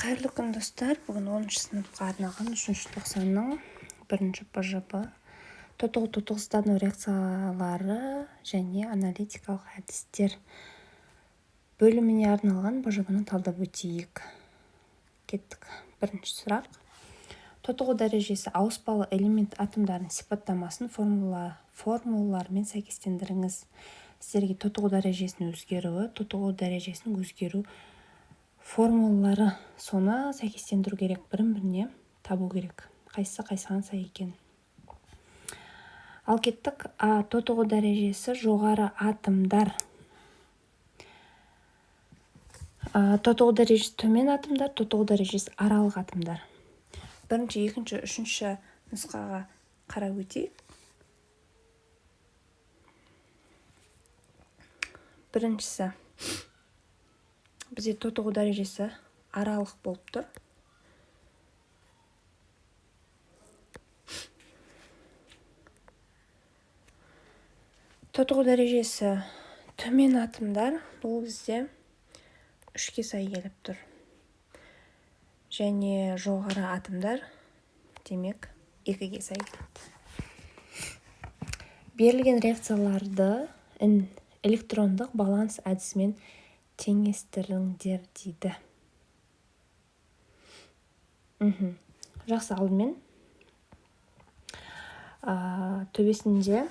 Қайырлы күн достар, бүгін 10-шы сыныпқа арналған 3-ші тоқсанның 1-ші ПЖБ тотығу-тотығыстану реакциялары және аналитикалық әдістер бөліміне арналған БЖБ-ны талдап өтейік. Кеттік. Бірінші сұрақ. Тотығу дәрежесі ауыспалы элемент атомдардың сипаттамасын формулалармен сәйкестендіріңіз. Сіздерге тотығу дәрежесінің өзгеруі, тотығу дәрежесінің өзгеру формулалары, соны сәйкестендіру керек, бірін-біріне табу керек. Қайсыған сай екен. Ал кеттік. Тотығу дәрежесі жоғары атомдар. Тотығу дәрежесі төмен атомдар, тотығу дәрежесі аралық атомдар. Бірінші, екінші, үшінші нұсқаға қарап өтейік. Біріншісі, бізде тотығу дәрежесі аралық болып тұр. Тотығу дәрежесі төмен атомдар, бұл бізде 3-ке сай келіп тұр. Және жоғары атомдар, демек 2-ге сай келеді. Берілген реакцияларды электрондық баланс әдісімен теңестіріңдер дейді. Жақсы, алдымен төбесінде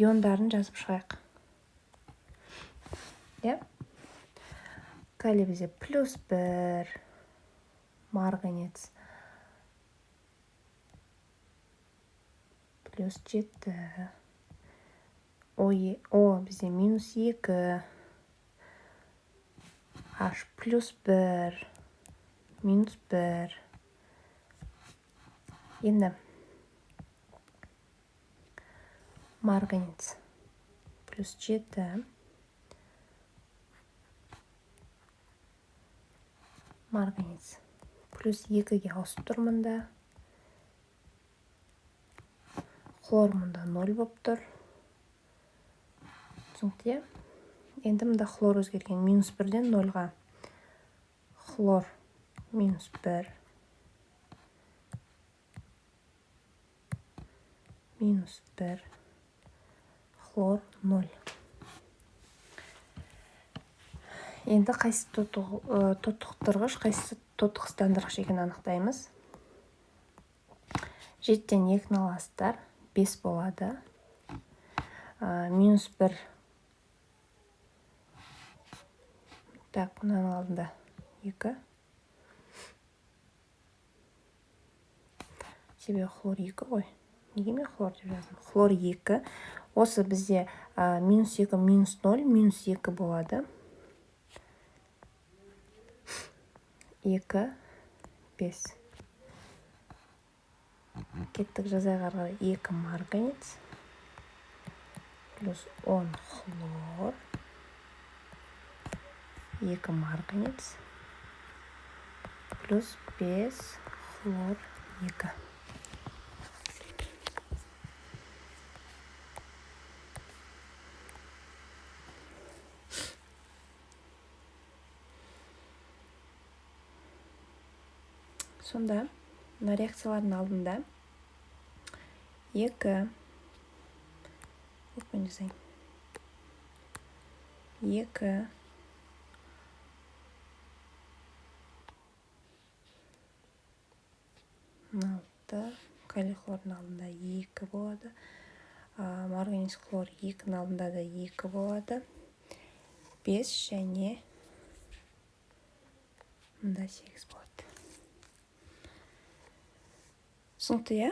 иондарын жазып шығайық. Калий бізде +1, марганец +7, О бізде -2, H +1, -1. Енді марганец +7, марганец +2-ге ауысып тұр мұнда. Хлор мұнда 0 болып тұр. Түсінікті? Енді мұнда хлор өзгерген. -1-ден 0-ға. Хлор -1, -1, хлор 0. Енді қайсы тотықтырғыш, қайсы тотықстандырғыш екенін анықтаймыз. 7-ден 2-ні аласыздар, 5 болады. -1. Так, мұның алдында 2. Себебі хлор 2 ғой. Неге мен хлор деп жаздым? Хлор 2. Осы бізде -2, -0, -2 болады. 2, 5. Кеттік жазайға қарай. 2 марганец +10 хлор. 2 марганец +5 хлор 2. Сонда, мына реакциялардың алдында 2 калий хлордың алдында 2 болады. Марганец хлор 2-ның алдында да 2 болады. 5 және мұнда 8 болады. Түсінікті?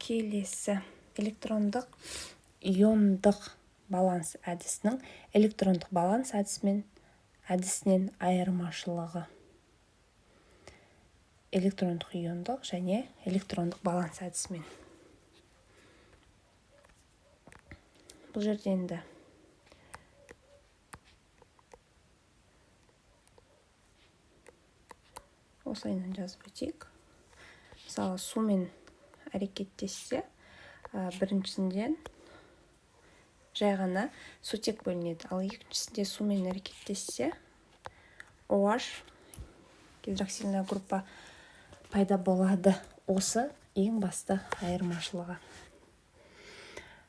Келесі электрондық иондық баланс әдісінің электрондық баланс әдісінен айырмашылығы. Электрондық иондық және электрондық баланс әдісімен. Бұл жерде енді осылайынан жазып өтейік. Мысалы, сумен әрекеттессе, біріншісінде жай ғана сутек бөлінеді. Ал екіншісінде сумен әрекеттессе OH гидроксильная группа пайда болады. Осы ең басты айырмашылығы.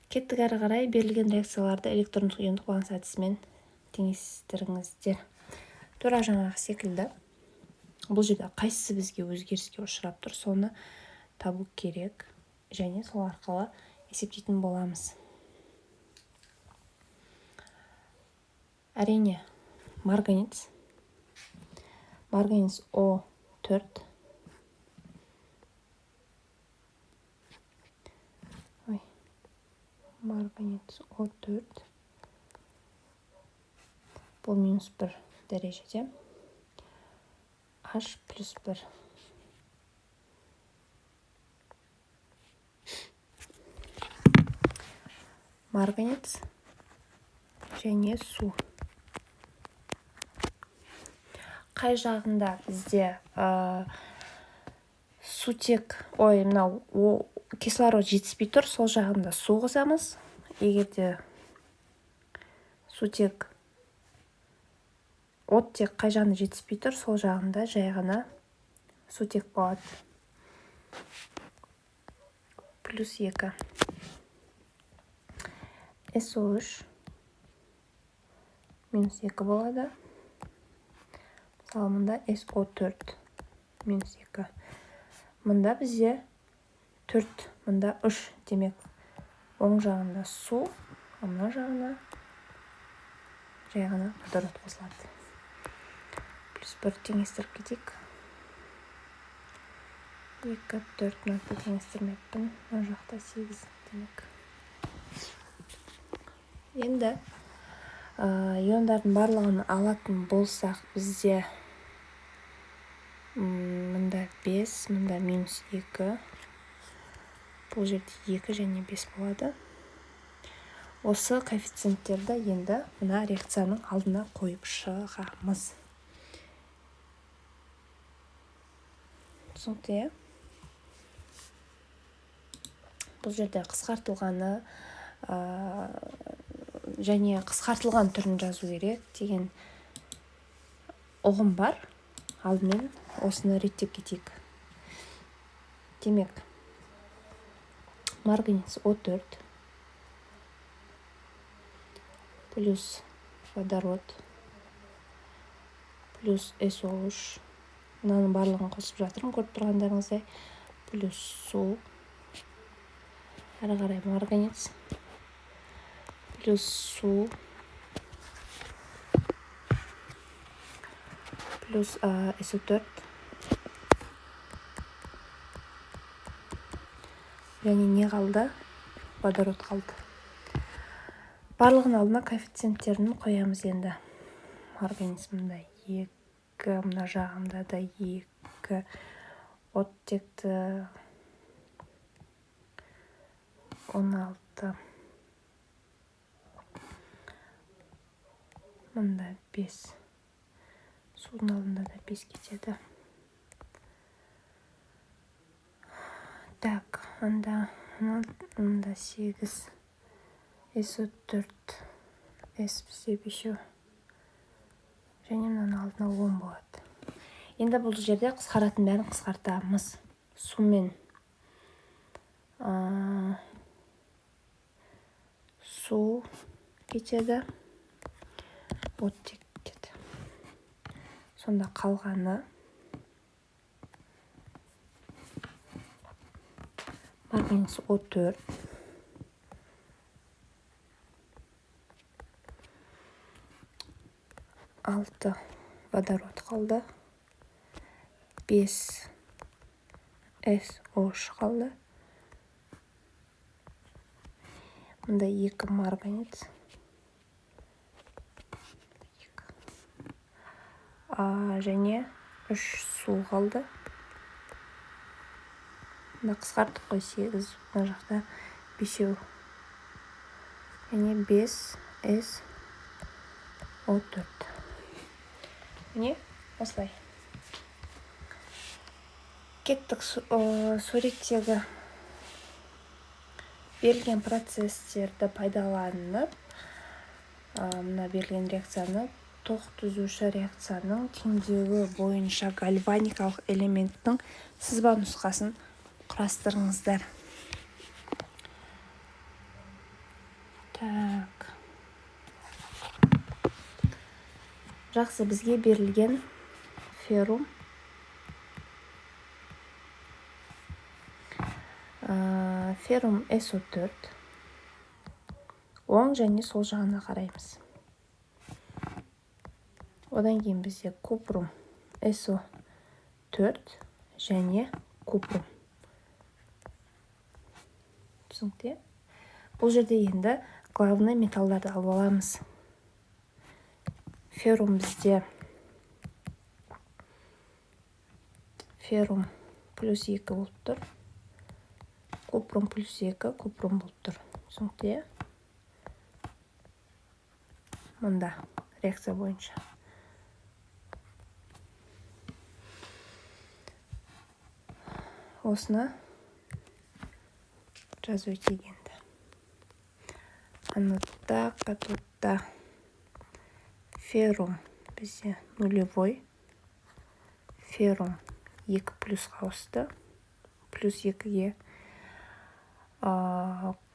Кеттік әрі қарай. Берілген реакцияларды электрондық иондық баланс әдісімен теңестіріңіздер. Тура жаңағы секілді. Бұл жерде қайсысы бізге өзгеріске ұшырап тұр, соны табу керек, және сол арқылы есептейтін боламыз. Әрине, марганец O4 марганец O4 бұл -1 дәрежеде, H + 1. Марганец және су. Қай жағында бізде сутек, мынау кислород жетіспей тұр, сол жағында су қосамыз. Егерде сутек оттек қай жағында жетіспей тұр, сол жағында жай ғана сутек болады. +2. SO3 -2 болады. Мысалы, мұнда SO4 -2. Мұнда бізде 4, мұнда 3 демек. Оң жағында су, мына жағына жай ғана водород қосылады. +1 теңестіріп кетейік. 2, 4 нақты теңестірмеппін. Мына жақта 8 демек. Енді иондардың барлығын алатын болсақ, бізде мұнда 5, мұнда -2. Бұл жерде 2 және 5 болады. Осы коэффициенттерді енді мына реакцияның алдына қойып шығамыз. Түсінікті? Бұл жерде қысқартылғаны және қысқартылған түрін жазу керек деген ұғым бар. Алдымен осыны реттеп кетейік. Демек, марганец O4 плюс водород плюс SO3, мынаның барлығын қосып жатырмын, көріп тұрғандарыңыздай, плюс су, әрі қарай марганец плюс су плюс SO4 және не қалды? Водород қалды. Барлығын алдына коэффициенттерін қоямыз енді. Марганец мұнда 2, мына жағында да 2, оттекті 16, мұнда 5, судың алдында да 5 кетеді. Так, мұнда 8, SO4, S бізде 5, және мұның алдына 10 болады. Енді бұл жерде қысқаратын бәрін қысқартамыз. Сумен су кетеді, оттек кетеді. Сонда қалғаны марганец O4 6 водород қалды, 5 SO3 қалды, мұнда 2 марганец, және 3 су қалды. Мұнда қысқартып қой 8, мұна жақта 5, және 5 SO4. Міне, осылай. Кеттік суреттегі берілген процесстерді пайдаланып мына берілген реакцияны тоқ түзуші реакцияның теңдеуі бойынша гальваникалық элементтің сызба нұсқасын құрастырыңыздар. Так. Жақсы, бізге берілген феррум SO4 оң және сол жағына қараймыз. Одан кейін бізде купрум SO4 және купрум. Түсінікті? Бұл жерде енді главный металдарды алып аламыз. Феррум бізде феррум плюс 2 болып тұр. Купрум плюс 2 купрум болып тұр. Түсінікті? Мұнда реакция бойынша. Осыны жазу өтегенді. Анотта, катодта феррум бізде нулевой. Феррум 2 плюсқа ауысты. Плюс 2-ге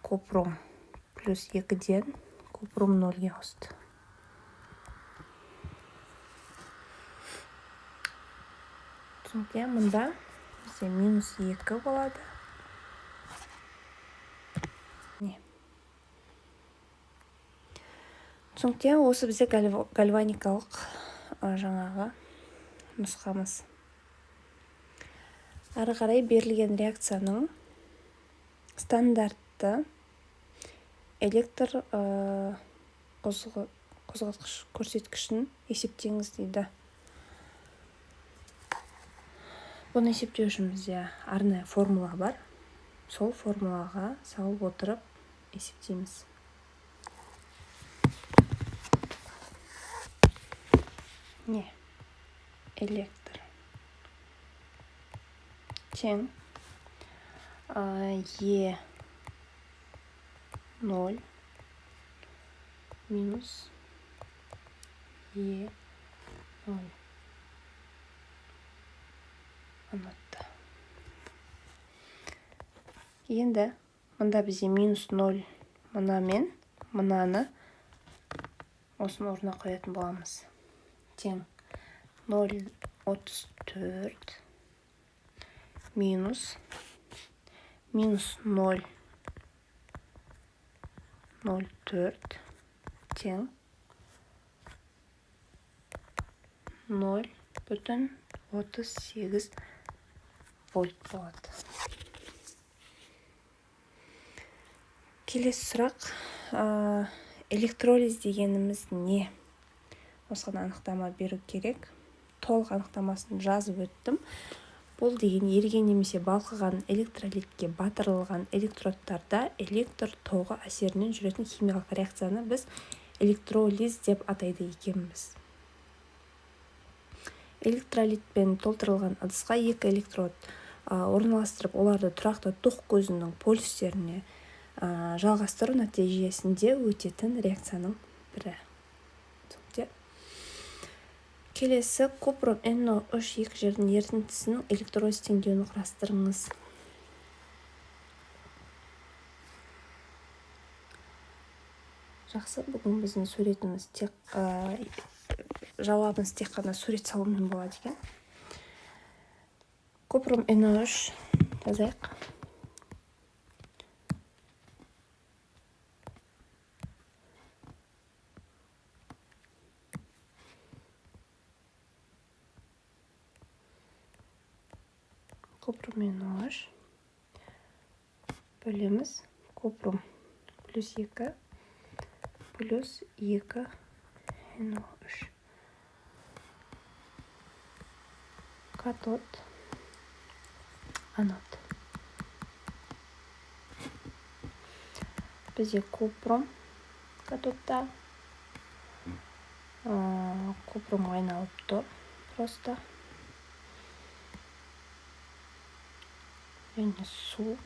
купрум плюс 2-ден купрум 0-ге ауысты. Түсінікті? Мұнда бізде минус 2 болады. Түсінікті? Осы бізде гальваникалық жаңағы нұсқамыз. Ары қарай берілген реакцияның стандартты электр қозғалтқыш көрсеткішін есептеңіз дейді. Бұны есептеу үшін бізде арнайы формула бар. Сол формулаға салып отырып есептейміз. Электр тең Е0 минус Е0 анотта. Енді мұнда бізде минус 0 мұнамен мұнаны осыны орнына қоятын боламыз. Тең 0,34 минус 0,04 тең 0,38 вольт болады. Келесі сұрақ, электролиз дегеніміз не? Осыған анықтама беру керек. Толық анықтамасын жазып өттім. Бұл деген еріген немесе балқыған электролитке батырылған электродтарда электр тоғы әсерінен жүретін химиялық реакцияны біз электролиз деп атайды екенбіз. Электролитпен толтырылған ыдысқа 2 электрод орналастырып, оларды тұрақты тоқ көзінің полюстеріне жалғастыру нәтижесінде өтетін реакцияның бірі. Келесі купрум NO3 екі жердің ерітіндісінің электролиз теңдеуін құрастырыңыз. Жақсы, бүгін біздің суретіміз жауабымыз тек қана сурет салумен болады екен. Купрум NO3 жазайық. Купрум NO3 бөлеміз. Купрум плюс 2 плюс 2 NO3. Катод, анод. Бізде купрум катодта. Купрум айналып тұр просто. Және су.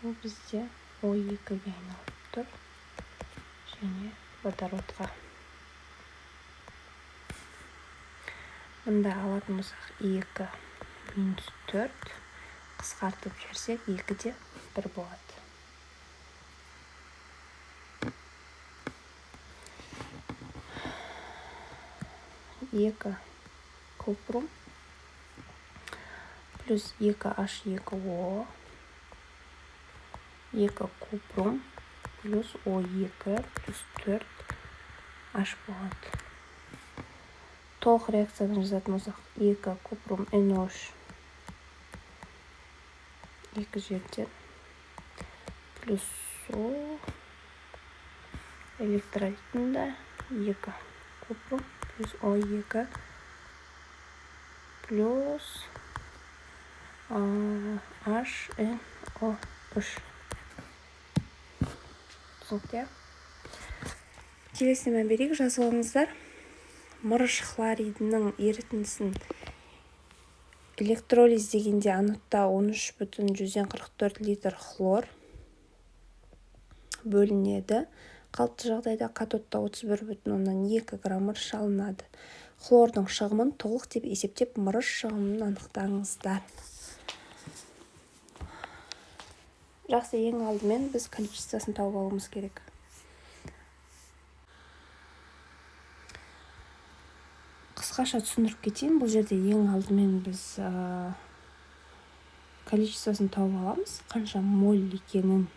Бұл бізде O2-ге айналып тұр және водородқа. Мында алатын болсақ 2 минус 4 қысқартып жіберсек 2-де 1 болады. Екі купрум плюс 2H2O 2 купрум плюс O2 плюс 4H болады. Толық реакцияны жазатын болсақ 2 купрум NH 2 жерден плюс су электролитінде 2 купрум плюс O2 плюс HNO3. Түсінікті? Келесіне мән берейік, жазып алыңыздар. Мырыш хлоридінің ерітіндісін электролиз дегенде анодта 13,144 литр хлор бөлінеді. Қалыпты жағдайда катодта 31,2 грамм мырыш алынады. Хлордың шығымын толық деп есептеп, мырыш шығымын анықтаңыздар. Жақсы, ең алдымен біз количествосын тауып алуымыз керек. Қысқаша түсіндіріп кетейін. Бұл жерде ең алдымен біз количествосын тауып аламыз, қанша моль екенін.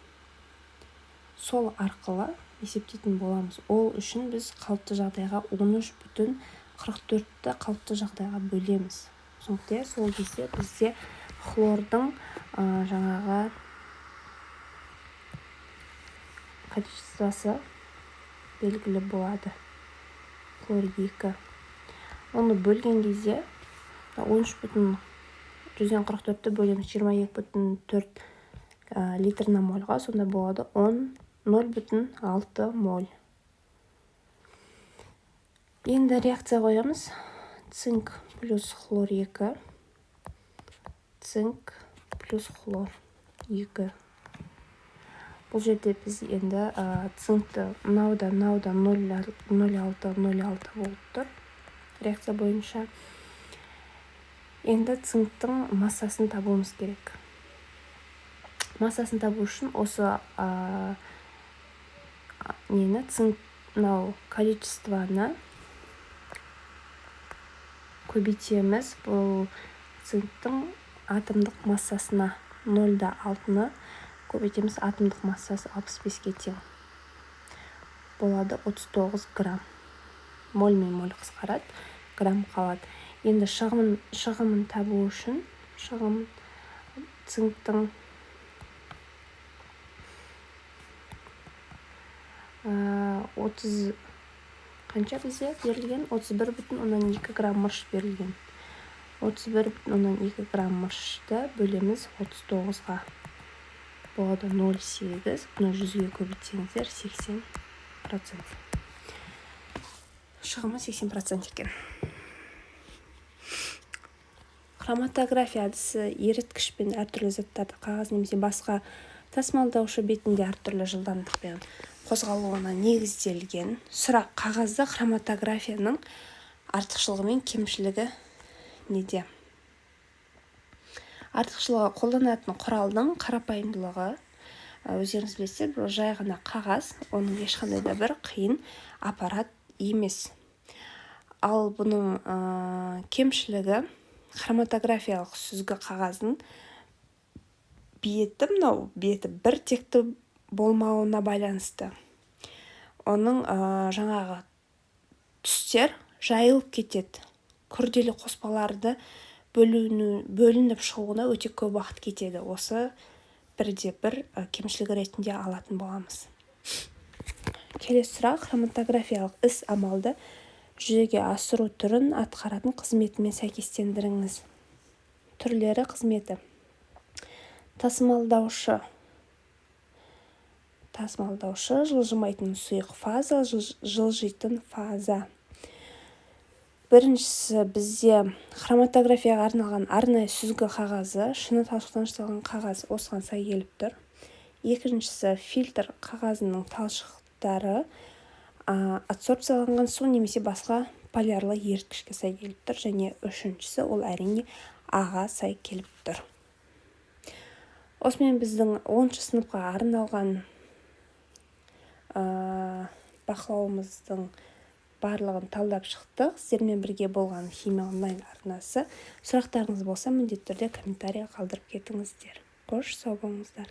Сол арқылы есептейтін боламыз. Ол үшін біз қалыпты жағдайға 13,44-ті қалыпты жағдайға бөлеміз. Сондықтан сол кезде бізде хлордың жаңағы количествосы белгілі болады. Хлор 2. Оны бөлген кезде 13,144-ті бөлеміз 22,4 литр на мольға, сонда болады 0,6 моль. Енді реакция қоямыз. Цинк плюс хлор 2. Цинк плюс хлор 2. Бұл жерде біз енді цинкті мынаудан 0,6 болып тұр. Реакция бойынша. Енді цинктің массасын табуымыз керек. Массасын табу үшін осы цинк количествоны көбейтеміз. Бұл цинктің атомдық массасына 0,6-ны көбейтеміз. Атомдық массасы 65-ке тең. Болады 39 грамм. Моль мен моль қысқарады, грамм қалады. Енді шығымын табу үшін цинктің 30 қанша бізде берілген? 31,2 грамм мырыш берілген. 31,2 грамм мырышты бөлеміз 39-ға. Болады 0,8. Бұны 100-ге көбейтсеңіздер 80%. Шығымы 80% екен. Хроматография әдісі еріткішпен әртүрлі заттарды қағаз немесе басқа тасымалдаушы бетінде әртүрлі жылдамдықпен қозғалуына негізделген. Сұрақ: қағазда хроматографияның артықшылығы мен кемшілігі неде? Артықшылығы: қолданатын құралдың қарапайымдылығы. Өздеріңіз білесіздер, бұл жай ғана қағаз, оның ешқандай да бір қиын аппарат емес. Ал бұның кемшілігі: хроматографиялық сүзгі қағаздың беті бір текті болмауына байланысты. Оның жаңағы түстер жайылып кетеді. Күрделі қоспаларды бөлініп шығуына өте көп уақыт кетеді. Осы бірде-бір кемшілігі ретінде алатын боламыз. Келесі сұрақ: хроматографиялық іс амалды жүзеге асыру түрін атқаратын қызметімен сәйкестендіріңіз. Түрлері: қызметі. Тасымалдаушы, жылжымайтын сұйық фаза, жылжитын фаза. Біріншісі бізде хроматографияға арналған арнайы сүзгі қағазы, шыны талшықтан жасалған қағаз осыған сай келіп тұр. екіншісі фильтр қағазының талшықтары адсорбцияланған су немесе басқа полярлы еріткішке сай келіп тұр. Және үшіншісі ол әрине А-ға сай келіп тұр. Осымен біздің 10 сыныпқа арналған бақылауымыздың барлығын талдап шықтық. Сіздермен бірге болған химия онлайн арнасы. Сұрақтарыңыз болса міндетті түрде комментария қалдырып кетіңіздер. Қош сау болыңыздар.